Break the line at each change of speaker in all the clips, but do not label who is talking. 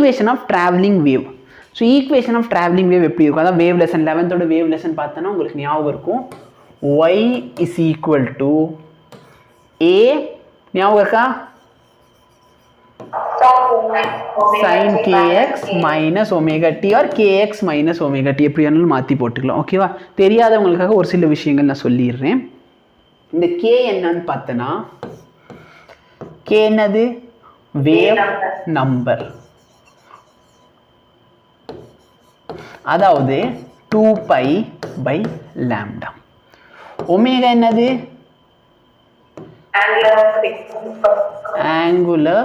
Equation of travelling wave. So equation of travelling wave எப்படி இருக்கும்? அதான் wave lesson 11th wave lesson பார்த்தோன்னா உங்களுக்கு ஞாபகம் இருக்கும். y is equal to a ஞாபகம் இருக்கா? sin kx minus omega t or kx minus omega t எப்படி வேணாலும் மாற்றி போட்டுக்கலாம். ஓகேவா? தெரியாதவங்களுக்காக ஒரு சில விஷயங்கள் நான் சொல்லிடுறேன். இந்த k என்னன்னு பார்த்தனா k என்னது? Wave number. அதாவது 2π by lambda. ஒமேகா என்னது? angular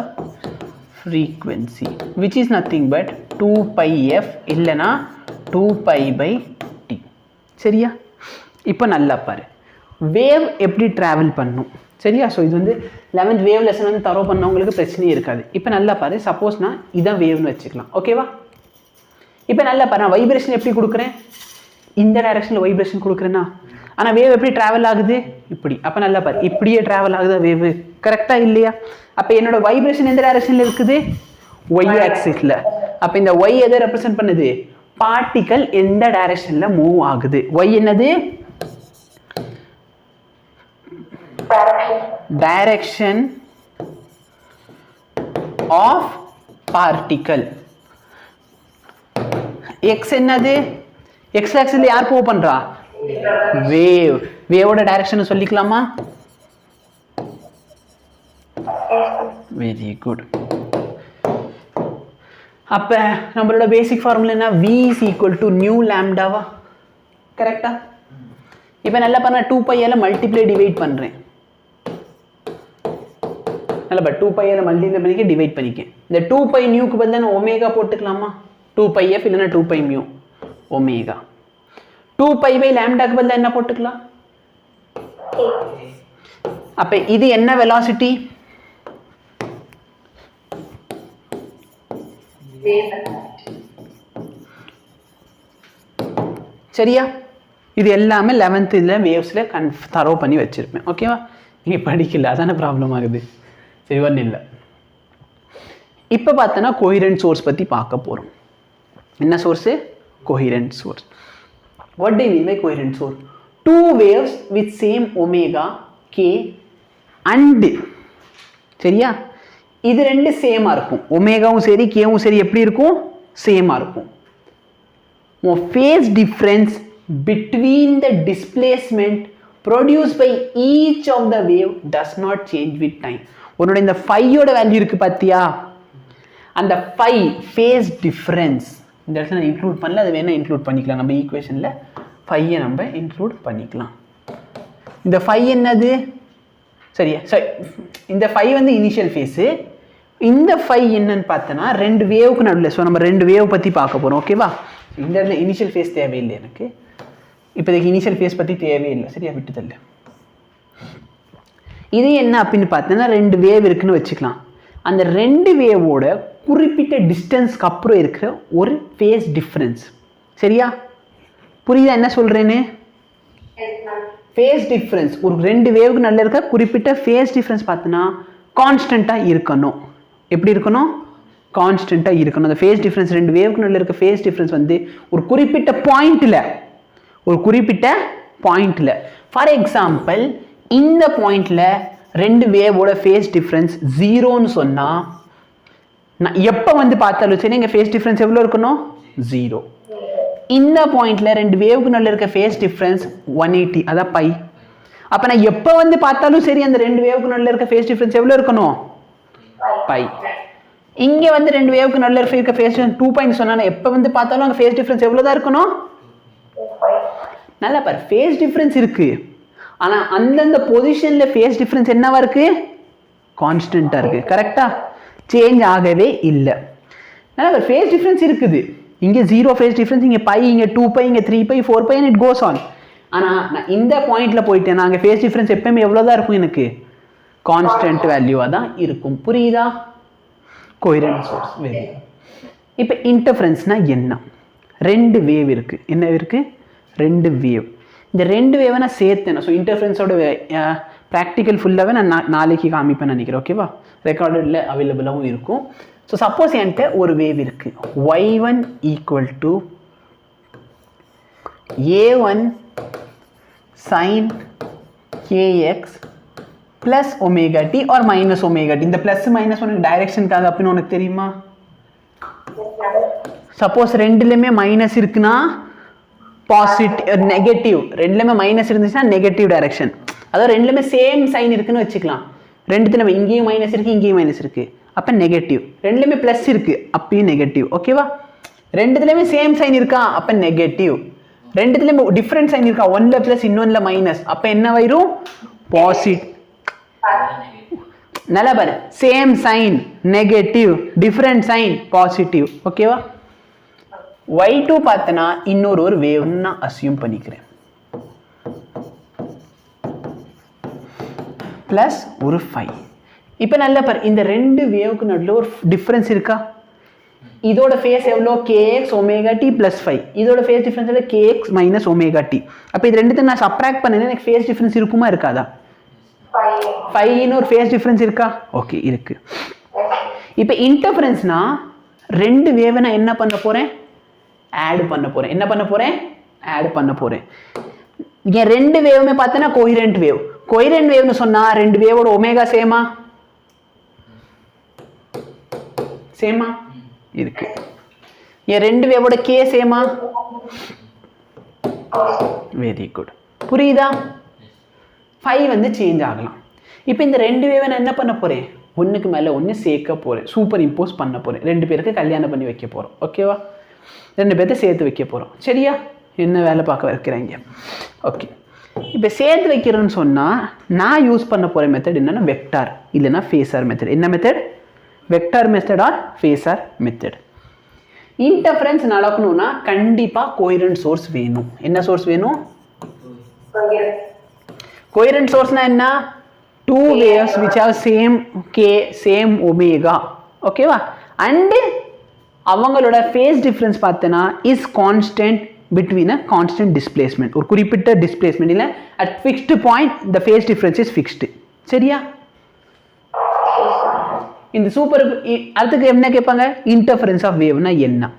frequency which is nothing but 2πf இல்லனா 2π by t. சரியா? இப்போ நல்லா பாரு, வேவ் எப்படி டிராவல் பண்ணும். சரியா? ஸோ இது வந்து 11th வேவ் லெசன் வந்து தரோ பண்ணவங்களுக்கு பிரச்சனையே இருக்காது. இப்போ நல்லா பாரு, சப்போஸ் நான் இதான் வேவ்னு வச்சுக்கலாம். ஓகேவா? இப்போ நல்லா பாரு, நான் வைப்ரேஷன் எப்படி கொடுக்குறேன்? இந்த டைரக்ஷனில் வைப்ரேஷன் கொடுக்குறேன்னா, ஆனால் வேவ் எப்படி ட்ராவல் ஆகுது? இப்படி. அப்போ நல்லா பாரு, இப்படியே ட்ராவல் ஆகுதா வேவ்? கரெக்டாக இல்லையா? அப்போ என்னோட வைப்ரேஷன் எந்த டைரக்ஷனில் இருக்குது? ஒய் ஆக்சிஸில். அப்போ இந்த ஒய் எதை ரெப்ரசென்ட் பண்ணுது? பார்ட்டிக்கல் எந்த டைரக்ஷனில் மூவ் ஆகுது. ஒய் என்னது? Direction of particle. எக்ஸ் என்னது? எக்ஸ் ஆக்சிஸ்ல யார் மூவ் பண்றா? வேவ். வேவோட டைரக்ஷன் சொல்லிக்கலாமா? Very good. அப்ப நம்மளோட பேசிக் ஃபார்முலா என்ன? v is equal to nu lambda வா? கரெக்ட்டா? இப்போ நல்லா பண்ண 2π ல மல்டிப்ளை டிவைட் பண்றேன். நல்லா பா 2π ல மல்டிப்ளை பண்ணிக்க டிவைட் பண்ணிக்க. இந்த 2π நியூக்கு பதிலா நான் ஒமேகா போட்டுக்கலாமா? 2πf இல்லனா 2π mu ஒமேகா. 2π by lambda க்கு பதிலா என்ன போட்டுக்கலாம்? அப்ப இது என்ன வெலாசிட்டி? சரியா? இது எல்லாமே 11th இதுல வேவ்ஸ்ல தரோ பண்ணி வச்சிருப்பேன். ஓகேவா? நீங்க படிக்கல, அதான ப்ராப்ளம் ஆகுது. சரி, ஒன்றும் இல்லை. இப்போ பார்த்தோன்னா கோஹிரண்ட் சோர்ஸ் பற்றி பார்க்க போகிறோம். என்ன source? Coherent source. What do you mean by coherent source? Two waves with same omega k and. சரியா? இது ரெண்டு சேமாக இருக்கும். ஒமேகாவும் சரி கேவும் சரி எப்படி இருக்கும்? சேமாக இருக்கும். Phase difference between the displacement produced by each of the wave does not change with time. உன்னோட இந்த ஃபையோட வேல்யூ இருக்கு பாத்தியா? அந்த ஃபை ஃபேஸ் டிஃபரன்ஸ் இந்த இடத்துல நான் இன்க்ளூட் பண்ணல, அது வேணா இன்க்ளூட் பண்ணிக்கலாம். நம்ம ஈக்குவேஷன்ல ஃபையை நம்ம இன்க்ளூட் பண்ணிக்கலாம். இந்த ஃபை என்னது? சரியா? சரி, இந்த ஃபை வந்து இனிஷியல் ஃபேஸு. இந்த ஃபை என்னன்னு பார்த்தோன்னா ரெண்டு வேவுக்கு நடுவில். ஸோ நம்ம ரெண்டு வேவ் பற்றி பார்க்க போகிறோம். ஓகேவா? இந்த இடத்துல இனிஷியல் ஃபேஸ் தேவையில்லை எனக்கு. இப்போதைக்கு இனிஷியல் ஃபேஸ் பற்றி தேவையில்லை. சரியா? விட்டுதல்ல. இது என்ன அப்படின்னு பார்த்தோன்னா ரெண்டு வேவ் இருக்குன்னு வச்சுக்கலாம். அந்த ரெண்டு வேவோட குறிப்பிட்ட டிஸ்டன்ஸ்க்கு அப்புறம் இருக்கிற ஒரு ஃபேஸ் டிஃப்ரென்ஸ். சரியா? புரியுதா என்ன சொல்கிறேன்னு? ஃபேஸ் டிஃப்ரென்ஸ் ஒரு ரெண்டு வேவுக்கு நல்ல இருக்க குறிப்பிட்ட ஃபேஸ் டிஃப்ரென்ஸ் பார்த்தோன்னா கான்ஸ்டண்ட்டாக இருக்கணும். எப்படி இருக்கணும்? கான்ஸ்டண்ட்டாக இருக்கணும். அந்த ஃபேஸ் டிஃப்ரென்ஸ் ரெண்டு வேவுக்கு நல்ல இருக்க ஃபேஸ் டிஃப்ரென்ஸ் வந்து ஒரு குறிப்பிட்ட பாயிண்ட்டில் ஃபார் எக்ஸாம்பிள் இந்த பாயிண்ட்ல ரெண்டு வேவோட ஃபேஸ் டிஃப்ரென்ஸ் 0ன்னு சொன்னா நான் எப்போ வந்து பார்த்தாலும் சரி இங்கே ஃபேஸ் டிஃப்ரென்ஸ் எவ்வளோ இருக்கணும்? 0. இந்த பாயிண்ட்ல ரெண்டு வேவுக்கு நல்ல இருக்க ஃபேஸ் டிஃப்ரென்ஸ் 180, அதான் பை. அப்போ நான் எப்போ வந்து பார்த்தாலும் சரி அந்த ரெண்டு வேவுக்கு நல்ல இருக்க ஃபேஸ் டிஃப்ரென்ஸ் எவ்வளோ இருக்கணும்? பை. இங்கே வந்து ரெண்டு வேவுக்கு நல்ல இருக்க ஃபேஸ் டிஃப்ரென்ஸ் 2 சொன்னா எப்போ வந்து பார்த்தாலும் அங்கே ஃபேஸ் டிஃப்ரென்ஸ் எவ்வளோ தான் இருக்கணும்? நல்லா பாரு, ஃபேஸ் டிஃப்ரென்ஸ் இருக்கு. ஆனால் அந்தந்த பொசிஷனில் ஃபேஸ் டிஃப்ரென்ஸ் என்னவா இருக்கு? கான்ஸ்டண்ட்டாக இருக்கு. கரெக்டா? சேஞ்ச் ஆகவே இல்லை. நல்லா பாரு, ஃபேஸ் டிஃப்ரென்ஸ் இருக்குது. இங்கே 0 ஃபேஸ் டிஃப்ரென்ஸ், இங்கே பை, இங்கே 2π, இங்கே 3π, 4π and it goes on. ஆனால் நான் இந்த பாயிண்ட்ல போயிட்டேன், அங்கே ஃபேஸ் டிஃப்ரென்ஸ் எப்பவுமே எவ்வளோதான் இருக்கும்? எனக்கு கான்ஸ்டன்ட் வேல்யூவாக தான் இருக்கும். புரியுதா? கோஹெரென்ட் சோர்ஸ். வெரி. இப்போ இன்டர்ஃபரன்ஸ்னா என்ன? ரெண்டு வேவ் இருக்கு. என்ன இருக்கு? ரெண்டு வேவ். இந்த ரெண்டு வேவை நான் சேர்த்தேன். ஸோ இன்டர்ஃபரன்ஸோட ப்ராக்டிக்கல் ஃபுல்லாகவே நான் நாளைக்கு காமிப்பேன் நினைக்கிறேன். ஓகேவா? ரெக்கார்டடில் அவைலபிளாகவும் இருக்கும். ஸோ சப்போஸ் என்கிட்ட ஒரு வேவ் இருக்கு y1 equal to a1 sin kx plus omega t or minus omega t. இந்த plus minus உனக்கு டைரக்ஷனுக்காக அப்படின்னு உனக்கு தெரியுமா? சப்போஸ் ரெண்டுலையுமே மைனஸ் இருக்குன்னா பாசிட்டிவ் நெகட்டிவ், ரெண்டுலையுமே மைனஸ் இருந்துச்சுன்னா நெகட்டிவ் டைரக்ஷன். அதாவது ரெண்டுலையுமே சேம் சைன் இருக்குன்னு வச்சுக்கலாம். ரெண்டுத்துல இங்கேயும் மைனஸ் இருக்கு இங்கேயும் மைனஸ் இருக்கு அப்போ நெகட்டிவ். ரெண்டுலையுமே ப்ளஸ் இருக்கு அப்பயும் நெகட்டிவ். ஓகேவா? ரெண்டுத்துலையுமே சேம் சைன் இருக்கா அப்போ நெகட்டிவ். ரெண்டுத்துலையுமே டிஃப்ரெண்ட் சைன் இருக்கா, ஒன்ல ப்ளஸ் இன்னொன்ல மைனஸ் அப்போ என்ன வரும்? பாசிட்டிவ். நல்லா பாரு, same sign negative, different sign positive. ஓகேவா? y2 பார்த்தனா இன்னொரு ஒரு வேவ்னு நான் அசியூம் பண்ணிக்கிறேன். பிளஸ் ஒரு 5. இப்போ நல்லா பாரு, இந்த ரெண்டு வேவுக்கு நடுவில் ஒரு டிஃபரன்ஸ் இருக்கா? இதோட ஃபேஸ் எவ்வளோ? kx omega t plus 5. இதோட ஃபேஸ் டிஃபரன்ஸ் எவ்வளோ? kx minus omega t. அப்போ இது ரெண்டுத்தையும் நான் சப்ராக்ட் பண்ணேன்னா எனக்கு ஃபேஸ் டிஃபரன்ஸ் இருக்குமா இருக்காதா? 5 ஒரு ஃபேஸ் டிஃபரன்ஸ் இருக்கா? ஓகே இருக்கு. இப்போ இன்டர்ஃபரன்ஸ்னா ரெண்டு வேவை நான் என்ன பண்ண போறேன்? ஆட் பண்ண போறேன். என்ன பண்ண போறேன்? ஆட் பண்ண போறேன். இங்க ரெண்டு வேவுமே பார்த்தனா கோஹெரென்ட் வேவ். கோஹெரென்ட் வேவ்னு சொன்னா ரெண்டு வேவோட ஒமேகா சேமா? சேமா இருக்கு. இங்க ரெண்டு வேவோட கே சேமா? Very good. புரியுதா? 5 வந்து சேஞ்ச் ஆகலாம். இப்போ இந்த ரெண்டு வேவை நான் என்ன பண்ண போறேன்? ஒன்றுக்கு மேலே ஒன்று சேர்க்க போகிறேன், சூப்பர் இம்போஸ் பண்ண போகிறேன். ரெண்டு பேருக்கு கல்யாணம் பண்ணி வைக்க போகிறோம். ஓகேவா? ரெண்டு பேர்த்த சேர்த்து வைக்க போகிறோம். சரியா? என்ன வேலை பார்க்க வைக்கிறாங்க? ஓகே. இப்போ சேர்த்து வைக்கிறேன்னு சொன்னால் நான் யூஸ் பண்ண போகிற மெத்தட் என்னென்னா வெக்டார் இல்லைன்னா ஃபேஸார் மெத்தட். என்ன method? Vector method R phasor method. Interference நடக்கணும்னா கண்டிப்பாக கோஹெரென்ட் சோர்ஸ் வேணும். என்ன சோர்ஸ் வேணும்? கோஹெரென்ட் சோர்ஸ்னா என்ன? Two waves which have same k, same omega. ஓகேவா? அண்டு அவங்களோட ஃபேஸ் டிஃப்ரென்ஸ் பார்த்தனா is constant between a constant displacement. ஒரு குறிப்பிட்ட டிஸ்பிளேஸ்மெண்ட் இல்லை, at fixed point the phase difference is fixed. சரியா? இந்த சூப்பர் அதுக்கு என்ன கேட்பாங்க? இன்டர்ஃபரன்ஸ் ஆஃப் வேவ்னா என்ன?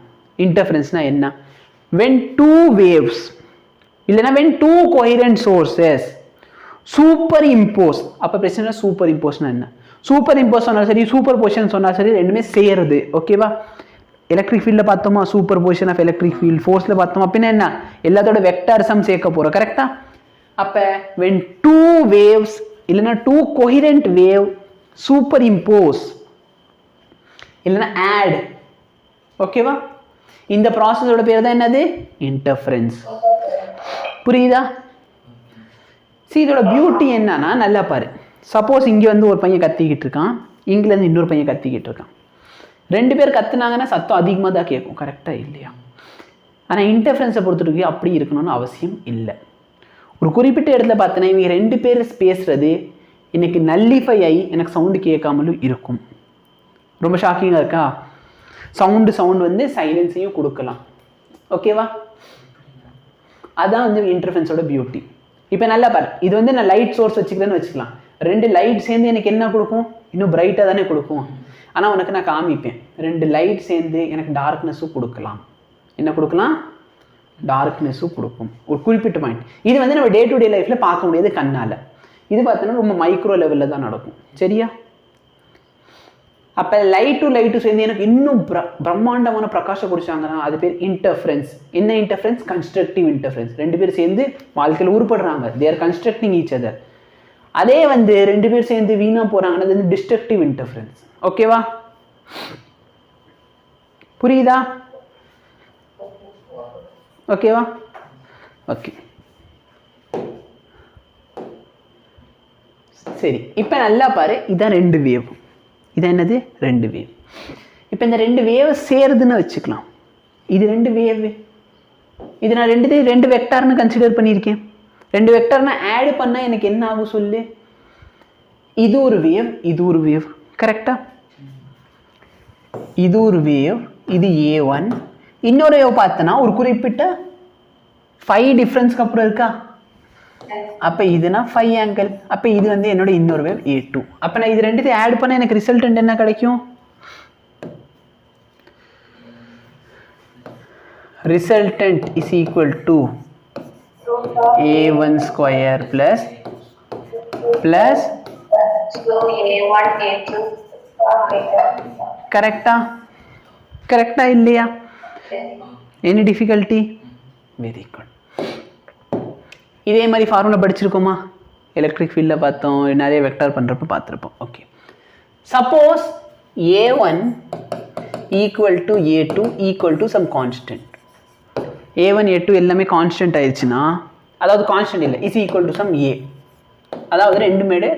இன்டர்ஃபரன்ஸ்னா என்ன? வென் டூ வேவ்ஸ் இல்லைன்னா when two coherent sources superimpose. அப்போ பிரச்சனை சூப்பர் இம்போஸ்னா என்ன? சூப்பர் இம்போஸ் சொன்னாலும் சரி, சூப்பர் பொசிஷன் சொன்னாலும் சரி, ரெண்டுமே சேருது. ஓகேவா? எலக்ட்ரிக் ஃபீல்டில் பார்த்தோமா superposition of electric field, ஃபோர்ஸில் பார்த்தோமா அப்படின்னா என்ன? எல்லாத்தோட வெக்டார் சம் சேர்க்க போகிறோம். கரெக்டா? அப்போ வென் டூ வேவ்ஸ் இல்லைன்னா டூ கோஹெரென்ட் வேவ் சூப்பர் இம்போஸ் இல்லைன்னா ஆட். ஓகேவா? இந்த ப்ராசஸோட பேர் தான் என்னது? இன்டர்ஃபரன்ஸ். புரியுதா? சரி, இதோட பியூட்டி என்னன்னா நல்லா பாரு. சப்போஸ் இங்கே வந்து ஒரு பையன் கத்திக்கிட்டு இருக்கான், இங்கிலேருந்து இன்னொரு பையன் கத்திக்கிட்டு இருக்கான். ரெண்டு பேர் கத்துனாங்கன்னா சத்தம் அதிகமாக தான் கேட்கும். கரெக்டாக இல்லையா? ஆனால் இன்டர்ஃபரன்ஸை பொறுத்தவரைக்கு அப்படி இருக்கணும்னு அவசியம் இல்லை. ஒரு குறிப்பிட்ட இடத்துல பார்த்தீங்கன்னா இவங்க ரெண்டு பேர் பேசுறது எனக்கு நல்லிஃபை ஆகி எனக்கு சவுண்டு கேட்காமலும் இருக்கும். ரொம்ப ஷாக்கிங்காக இருக்கா? சவுண்டு வந்து சைலன்ஸையும் கொடுக்கலாம். ஓகேவா? அதான் வந்து இன்டர்ஃபரன்ஸோட பியூட்டி. இப்போ நல்லா பாரு, இது வந்து நான் லைட் சோர்ஸ் வச்சுக்கிறேன்னு வச்சுக்கலாம். ரெண்டு லைட் சேர்ந்து எனக்கு என்ன கொடுக்கும்? இன்னும் பிரைட்டாக தானே கொடுக்கும். ஆனால் உனக்கு நான் காமிப்பேன், ரெண்டு லைட் சேர்ந்து எனக்கு டார்க்னஸும் கொடுக்கலாம். என்ன கொடுக்கலாம்? டார்க்னஸும் கொடுக்கும் ஒரு குறிப்பிட்ட பாயிண்ட். இது வந்து நம்ம டே டு டே லைஃப்பில் பார்க்க முடியாது கண்ணால். இது பார்த்தோன்னா ரொம்ப மைக்ரோ லெவலில் தான் நடக்கும். சரியா? அப்போ லைட்டு சேர்ந்து எனக்கு இன்னும் பிரம்மாண்டமான பிரகாசம் கொடுத்தாங்கன்னா அது பேர் இன்டர்ஃபரன்ஸ். என்ன இன்டர்ஃபரன்ஸ்? Constructive interference. ரெண்டு பேர் சேர்ந்து வாழ்க்கையில் உருப்படுறாங்க, they are constructing each other. அதே வந்து ரெண்டு பேர் சேர்ந்து வீணா போறாங்கன்னா அது வந்து டிஸ்ட்ரக்டிவ் இன்டர்ஃபரன்ஸ். ஓகேவா? புரியுதா? ஓகேவா? ஓகே. சரி, இப்போ நல்லா பாரு, இதான் ரெண்டு வேவ். இது என்னது? ரெண்டு வேவ். இப்போ இந்த ரெண்டு வேவ் சேருதுன்னு வச்சுக்கலாம். இது ரெண்டு வேவ், இது நான் ரெண்டு வெக்டார்னு கன்சிடர் பண்ணியிருக்கேன். ரெண்டு வெக்டார்னா ஆட் பண்ணால் எனக்கு என்ன ஆகும் சொல்லு? இது ஒரு வேவ், இது ஒரு வேவ். கரெக்டா? இது ஒரு வேவ், இது A1. இன்னொரு வேவ் பார்த்தனா ஒரு குறிப்பிட்ட 5 டிஃப்ரென்ஸ்க்கு அப்புறம் இருக்கா? அப்போ இதுனா 5 ஆங்கிள். அப்போ இது வந்து என்னோட இன்னொரு வேவ் A2. அப்போ நான் இது ரெண்டுத்தையும் ஆட் பண்ண எனக்கு ரிசல்டன்ட் என்ன கிடைக்கும்? resultant is equal to a1 square plus
a1 a2
correct இல்லையா? any difficulty? very good. இதே மாதிரி ஃபார்முலா படிச்சிருக்கோமா? எலக்ட்ரிக் ஃபீல்டில் பார்த்தோம், நிறைய வெக்டார் பண்ணுறப்ப பார்த்துருப்போம். Okay, suppose a1 equal to a2 equal to some constant. a1 a2 எல்லாமே கான்ஸ்டன்ட் ஆயிடுச்சுன்னா, அதாவது கான்ஸ்டன்ட் இல்லை, is equal to some a, அதாவது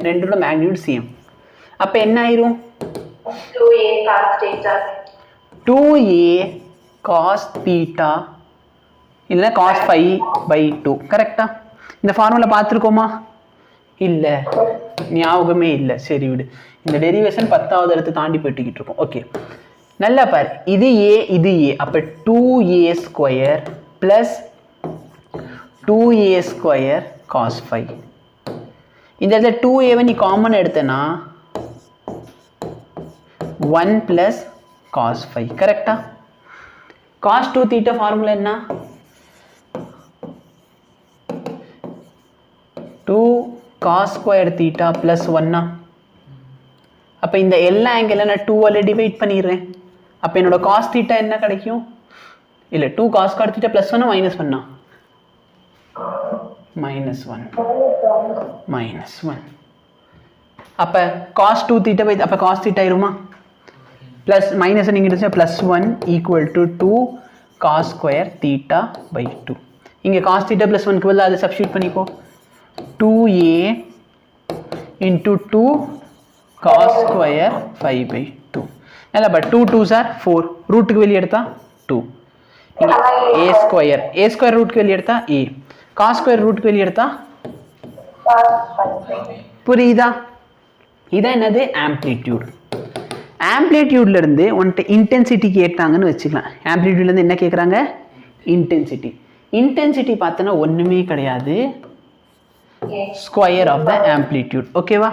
ரெண்டோட மேக்னிடியூட் சேம். அப்போ என்ன ஆயிரும்? 2a cos theta இல்லைன்னா cos phi by 2. கரெக்டா? இந்த ஃபார்முலா பார்த்துருக்கோமா? இல்லை, ஞாபகமே இல்லை. சரி விடு, இந்த டெரிவேஷன் 10வது இடத்து தாண்டி போயிட்டுக்கிட்டு இருக்கோம். ஓகே, நல்லா பாரு, இது a இது a, அப்போ 2a square plus 2a square cos phi. இந்த இடத்துல 2a நீ காமன் எடுத்தனா 1 ப்ளஸ் cos phi. கரெக்டா? cos 2 theta ஃபார்முலா என்ன? 2 cos square theta plus 1. அப்போ இந்த எல்லா ஆங்கிள் நான் 2ஆல் டிவைட் பண்ணிடுறேன். அப்போ என்னோட cos theta என்ன கிடைக்கும்? இல்லை, 2 cos square theta plus 1 minus 1 minus 1. அப்போ cos 2 theta by அப்போ cos theta இருமா? plus minus நீங்கள் எடுத்து plus 1 equal to 2 cos square theta by 2. இங்கே cos theta plus 1 க்கு பதிலா அதை சப்ஸ்டிட்யூட் பண்ணிக்கோ. 2a into 2 cos square 5 by 2. நல்லா பட் 2 2s are 4, ரூட்டுக்கு வெளியே எடுத்தா 2. இங்கே a ஸ்கொயர் ரூட்டுக்கு வெளியே எடுத்தா a, cos ஸ்கொயர் ரூட்டுக்கு வெளியே எடுத்தா புரியுதா? இதான் என்னது? ஆம்ப்ளிடியூட். ஆம்ப்ளிடியூட்ல இருந்து உன்கிட்ட இன்டென்சிட்டி கேட்டாங்கன்னு வச்சுக்கலாம். ஆம்ப்ளிடியூட்ல இருந்து என்ன கேட்குறாங்க? இன்டென்சிட்டி. இன்டென்சிட்டி பார்த்தோன்னா ஒன்றுமே கிடையாது, ஸ்கொயர் ஆஃப் த ஆம்ப்ளிடியூட். ஓகேவா?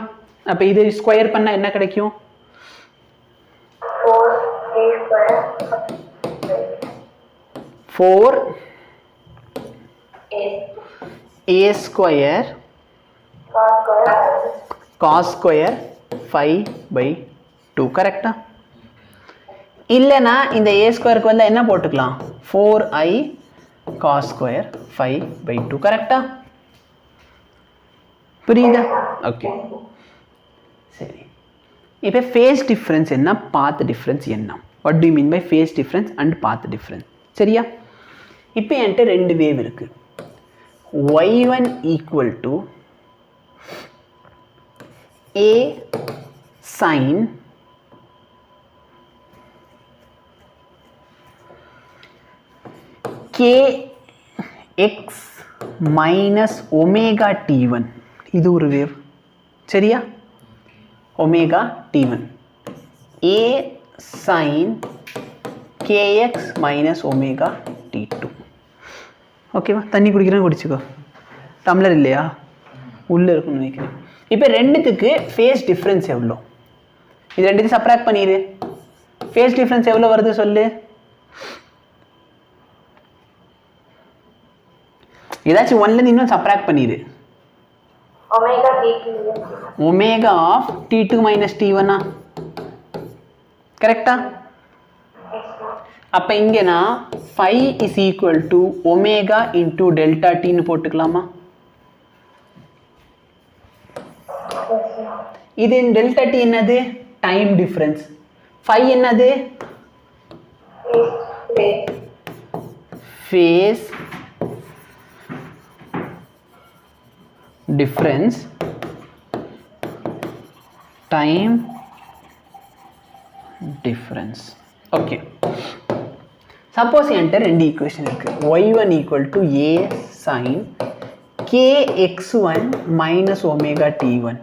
அப்போ இது ஸ்கொயர் பண்ணால் என்ன கிடைக்கும்? 4a square cos square 5 by 2. கரெக்டா? இல்லைனா இந்த a ஸ்கொயருக்கு வந்து என்ன போட்டுக்கலாம்? 4i cos square 5 by 2. கரெக்டா? புரியுதா? ஓகே, சரி. இப்போ ஃபேஸ் டிஃப்ரென்ஸ் என்ன, பாத் டிஃப்ரென்ஸ் என்ன? What do you mean by phase difference and path difference? சரியா? இப்போ என்கிட்ட ரெண்டு வேவ் இருக்கு. y1 equal to a sin kx minus omega t1. இது ஒரு வேவ். சரியா? Omega t1 a sin kx minus omega t2. ஓகேவா? தண்ணி குடிக்கிறேன்னு குடிச்சுக்கோ, டம்ளர் இல்லையா? உள்ளே இருக்குன்னு நினைக்கிறேன். இப்போ ரெண்டுத்துக்கு ஃபேஸ் டிஃப்ரென்ஸ் எவ்வளோ? இது ரெண்டுத்தையும் சப்ராக்ட் பண்ணிடு. ஃபேஸ் டிஃப்ரென்ஸ் எவ்வளோ வருது சொல்லு. ஏதாச்சும் ஒன்லேருந்து இன்னும் சப்ராக்ட் பண்ணிடு. Omega of t2 minus t1. கரெக்டா? அப்போ இங்கே நான் 5 is equal to omega into delta டின்னு போட்டுக்கலாமா? இது டெல்டா டி என்னது? Time difference. 5 என்னது? Phase difference, time difference. Okay, suppose என்கிட்ட ரெண்டு ஈக்குவேஷன் இருக்கு. y1 equal to a sin kx1 minus omega t1.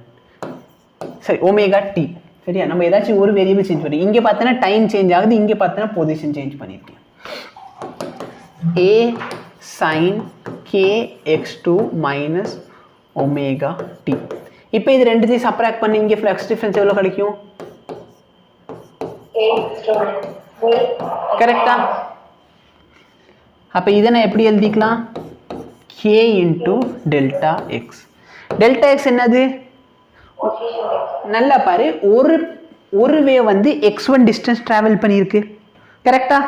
சரி, ஒமேகா t. சரியா? நம்ம ஏதாச்சும் ஒரு வேரியபிள் சேஞ்ச் பண்ணி, இங்கே பார்த்தோன்னா டைம் சேஞ்ச் ஆகுது, இங்கே பார்த்தோன்னா பொசிஷன் சேஞ்ச் பண்ணியிருக்கேன். a sin kx2 minus omega t. இப்போ இது ரெண்டுத்தையும் சப்ராக்ட் பண்ணி இங்கே ஃப்ளக்ஸ் டிஃபரன்ஸ் எவ்வளோ கிடைக்கும்? கரெக்டா? அப்போ இதை நான் எப்படி எழுதிக்கலாம்? k into delta X. Delta X என்னது? நல்லா பாரு, ஒரு வேவ் வந்து x1 டிஸ்டன்ஸ் ட்ராவல் பண்ணியிருக்கு, கரெக்டா?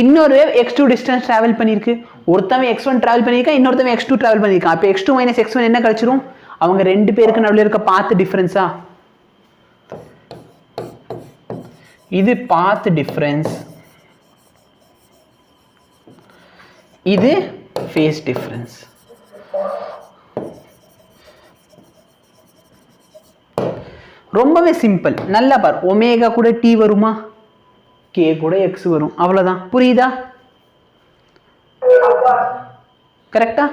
இன்னொரு வேவ் x2 டிஸ்டன்ஸ் ட்ராவல் பண்ணியிருக்கு. ஒருத்தவன் x1 ட்ராவல் பண்ணியிருக்கான், இன்னொருத்தவன் x2 ட்ராவல் பண்ணியிருக்கான். அப்போ x2 மைனஸ் x1 என்ன கழிச்சிரும்? அவங்க ரெண்டு பேருக்கு நடுவில் இருக்க பாத் டிஃபரன்ஸா? இது பாத் டிஃபரன்ஸ், இது ஃபேஸ் டிஃபரன்ஸ். ரொம்பவே சிம்பிள். நல்லா பார், ஒமேகா கூட டி வருமா, கே கூட எக்ஸ் வரும், அவ்வளோதான். புரியுதா? கரெக்டா?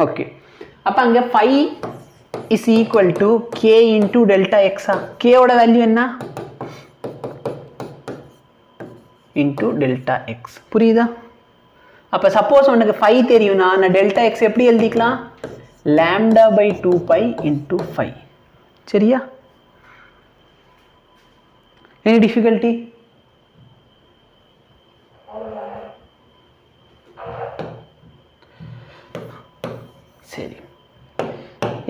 ஓகே. அப்போ அங்கே phi is equal to K into delta எக்ஸா? கேவோட வேல்யூ என்ன? Into delta X. புரியுதா? அப்போ சப்போஸ் உனக்கு ஃபை தெரியும்னா நான் டெல்டா எக்ஸ் எப்படி எழுதிக்கலாம்? lambda by 2 pi into 5. சரியா? any difficulty? சரி,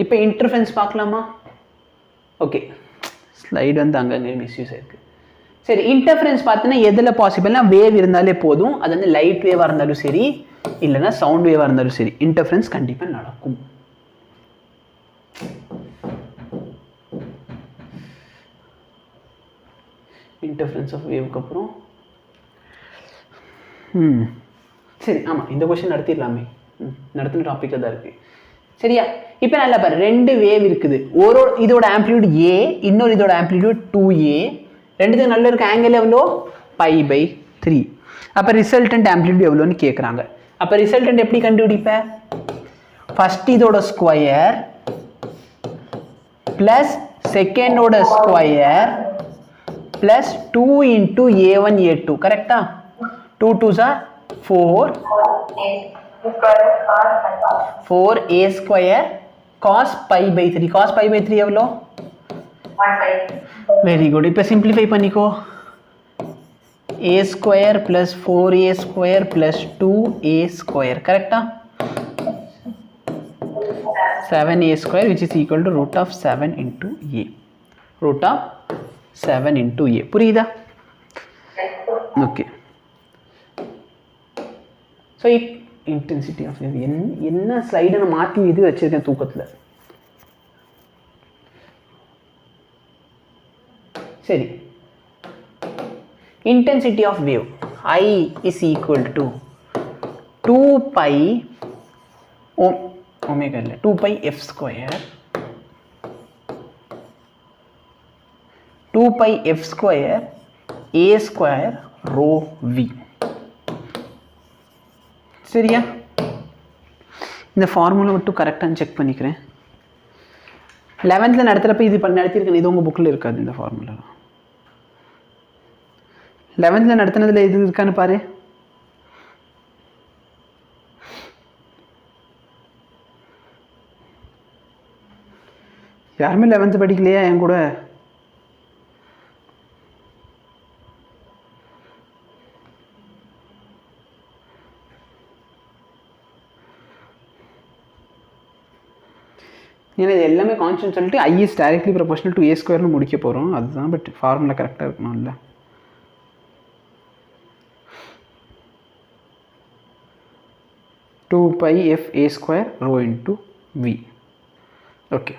இப்போ இன்டர்ஃபரன்ஸ் பார்க்கலாமா? ஓகே, ஸ்லைடு வந்து அங்கங்கே மிஸ்யூஸ் ஆயிருக்கு. சரி, இன்டர்ஃபரன்ஸ் பார்த்தோன்னா எதில் பாசிபிள்னா வேவ் இருந்தாலே போதும். அது வந்து லைட் வேவாக இருந்தாலும் சரி, இல்லைன்னா சவுண்ட் வேவாக இருந்தாலும் சரி, இன்டர்ஃபரன்ஸ் கண்டிப்பாக நடக்கும். இன்டர்ஃபரன்ஸ் ஆஃப் வேவுக்கு அப்புறம் சரி, ஆமாம், இந்த கொஸ்டின் நடத்திடலாமே, நடத்தின டாப்பிக்கில் தான் இருக்குது. சரியா? இப்போ நல்லா பாரு, ரெண்டு வேவ் இருக்குது. ஒரு இதோட ஆம்ப்ளிடியூட் ஏ, இன்னொரு இதோட ஆம்ப்ளிடியூட் 2a. ரெண்டுத்துக்கு நல்ல இருக்க ஆங்கிள் எவ்வளோ? π/3. அப்போ ரிசல்டன்ட் ஆம்ப்ளிடியூட் எவ்வளோன்னு கேட்குறாங்க. அப்போ ரிசல்டன்ட் எப்படி கண்டுபிடிப்பேன்? ஃபர்ஸ்ட் இதோட ஸ்கொயர் ப்ளஸ் செகண்டோட square plus 2 into a1 a2. கரெக்டா? 2 2s are 4. 4a square cos π/3. cos π/3 எவ்வளோ?
1/3.
Very good. இப்போ சிம்பிளிஃபை பண்ணிக்கோ. a square plus 4a square plus 2a square. கரெக்டா? 7a square which is equal to root of 7 into a. root of 7 into a. புரியுதா? Okay. So intensity of wave என்ன ஸ்லைடை நான் மாற்றி இது வச்சுருக்கேன் தூக்கத்தில். சரி, intensity of wave I is equal to 2 pi omega 2 pi f square 2 pi f square a square rho v. சரியா? இந்த ஃபார்முலா மட்டும் கரெக்டாக செக் பண்ணிக்கிறேன். 11th நடத்துகிறப்ப இது நடத்திருக்கேன். இது உங்கள் புக்கில் இருக்காது இந்த ஃபார்முலா. 11th நடத்தினதில் இது இருக்கான்னு பாரு. யாருமே 11th படிக்கலையா என் கூட? ஏன்னா இது எல்லாமே கான்ஸ்டன்ட் சொல்லிட்டு I is directly proportional to a square முடிக்க போகிறோம். அதுதான், பட் ஃபார்முலா கரெக்டாக இருக்கணும்ல. Two by f a square rho into v. Okay.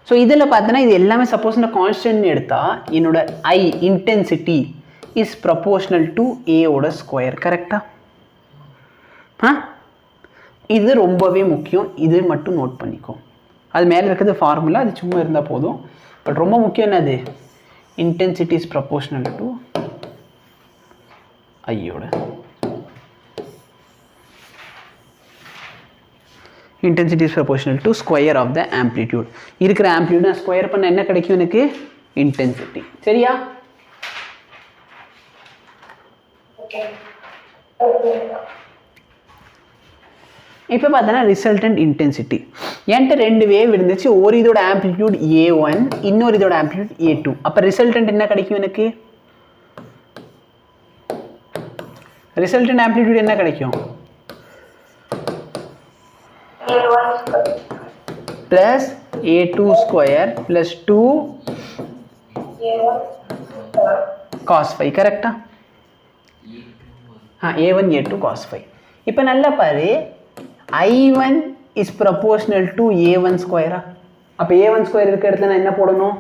So இதில் பார்த்தோன்னா இது எல்லாமே சப்போஸ் நான் கான்ஸ்டன்ட் எடுத்தால் என்னோட I intensity is proportional to ஏவோட ஸ்கொயர். கரெக்டாக? இது ரொம்பவே முக்கியம். இது மட்டும் நோட் பண்ணிக்கோ. அது மேலே இருக்கிறது ஃபார்முலா, அது சும்மா இருந்தால் போதும். பட் ரொம்ப முக்கியம் என்னது? இன்டென்சிட்டி இஸ் ப்ரொபோர்ஷனல் டு ஐயோட. intensity is proportional to square of the amplitude. இருக்கிற amplitude நான் ஸ்கொயர் பண்ண என்ன கிடைக்கும் எனக்கு? intensity. சரியா? இப்போ பார்த்தோன்னா ரிசல்டன்ட் இன்டென்சிட்டி. என்கிட்ட ரெண்டு வேவ் இருந்துச்சு. ஒரு இதோட ஆம்ப்ளிடியூட் a1, இன்னொரு இதோட ஆம்ப்ளிடியூட் a2. அப்போ ரிசல்டன்ட் என்ன கிடைக்கும் எனக்கு? ரிசல்டன்ட் ஆம்ப்ளிடியூட் என்ன கிடைக்கும்? Plus a2 square plus 2 cos phi கரெக்டா? a1 a2 cos phi. இப்போ நல்லா பாரு, i1 is proportional to a1 ஸ்கொயரா? அப்போ a1 ஸ்கொயர் இருக்க இடத்துல நான் என்ன போடணும்?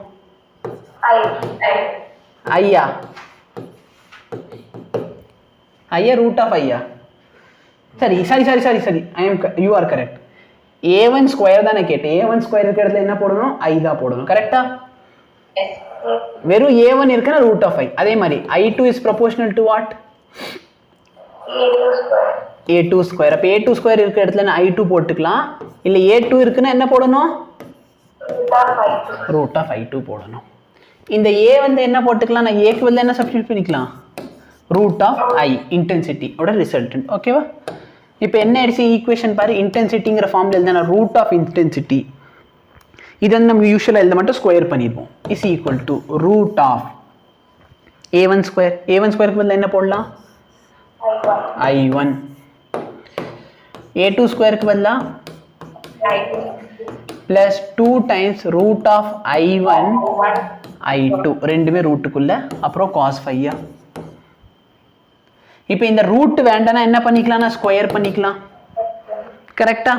ஐயா ரூட் ஆஃப் ஐயா. சரி I M you are correct. a1 square தானே கேட்டேன். a1 ஸ்கொயர் இருக்க இடத்துல என்ன போடணும்? ஐ தான் போடணும். கரெக்டா? வெறும் a1 இருக்குன்னா ரூட் ஆஃப் ஐ. அதே மாதிரி i2 is proportional to what? a2 square. அப்போ a2 ஸ்கொயர் இருக்க இடத்துல நான் i2 போட்டுக்கலாம். இல்லை a2 இருக்குன்னா என்ன போடணும்? ரூட் ஆஃப் i2 போடணும். இந்த a வந்து என்ன போட்டுக்கலாம்? நான் ஏக்கு பதில் என்ன சப்ஸ்டிட்யூட் பண்ணிக்கலாம்? ரூட் ஆஃப் ஐ, இன்டென்சிட்டியோட ரிசல்டன்ட். ஓகேவா? இப்போ என்ன ஆயிடுச்சு ஈக்குவேஷன் பாரு, இன்டென்சிட்டிங்கிற ஃபார்மில் எழுதினா ரூட் ஆஃப் இன்டென்சிட்டி, இதை வந்து நம்ம யூஸ்வலாக எழுத மட்டும் ஸ்கொயர் பண்ணிடுவோம், is equal to root of a1 square. a1 ஸ்கொயருக்கு பதில் என்ன போடலாம்? i1. a2 ஸ்கொயருக்கு பதிலாக plus 2 times root of i1 i2, ரெண்டுமே ரூட்டுக்குள்ள, அப்புறம் cos phi. இப்போ இந்த ரூட் வேண்டாம்னா என்ன பண்ணிக்கலாம்? நான் ஸ்கொயர் பண்ணிக்கலாம். கரெக்டா?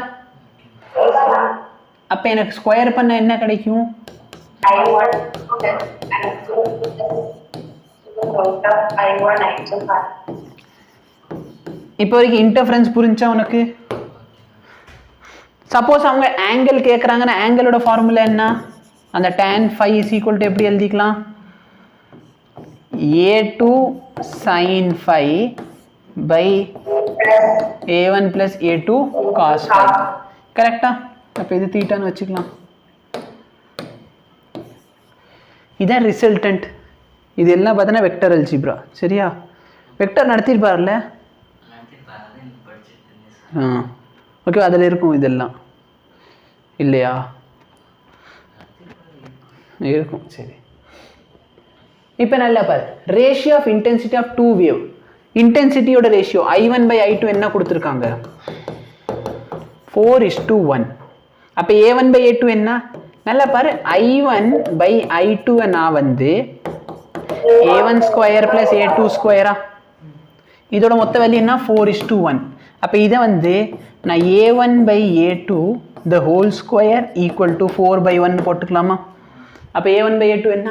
அப்போ எனக்கு ஸ்கொயர் பண்ண என்ன கிடைக்கும்? இப்போ வரைக்கும் இன்டர்ஃபரன்ஸ் புரிஞ்சா உனக்கு? சப்போஸ் அவங்க ஆங்கிள் கேட்குறாங்கன்னா ஆங்கிளோட ஃபார்முலா என்ன? அந்த tan phi is equal to எப்படி எழுதிக்கலாம்? a2 sin phi by a1 plus a2 cos phi. கரெக்டா? அப்போ இது தீட்டான்னு வச்சுக்கலாம். இதான் ரிசல்டன்ட். இது எல்லாம் பார்த்தீங்கன்னா வெக்டர் அல்ஜிப்ரா. சரியா? வெக்டர் நடத்திருப்பார்ல? ஓகே, அதில் இருக்கும் இதெல்லாம் இல்லையா? இருக்கும். சரி, இப்போ நல்லா பாரு, ratio of intensity of two wave. இன்டென்சிட்டியோட ரேஷியோ i1 by i2 என்ன கொடுத்துருக்காங்க? 4:1. அப்போ a1 by a2 என்ன? நல்லா பாரு, i1 by i2 நான் வந்து a1 ஸ்கொயர் ப்ளஸ் a2 ஸ்கொயரா? இதோட மொத்த வேல்யூ என்ன? 4:1. அப்போ இதை வந்து நான் a1 by a2 the whole square equal to 4/1 போட்டுக்கலாமா? அப்போ a1 by a2 என்ன?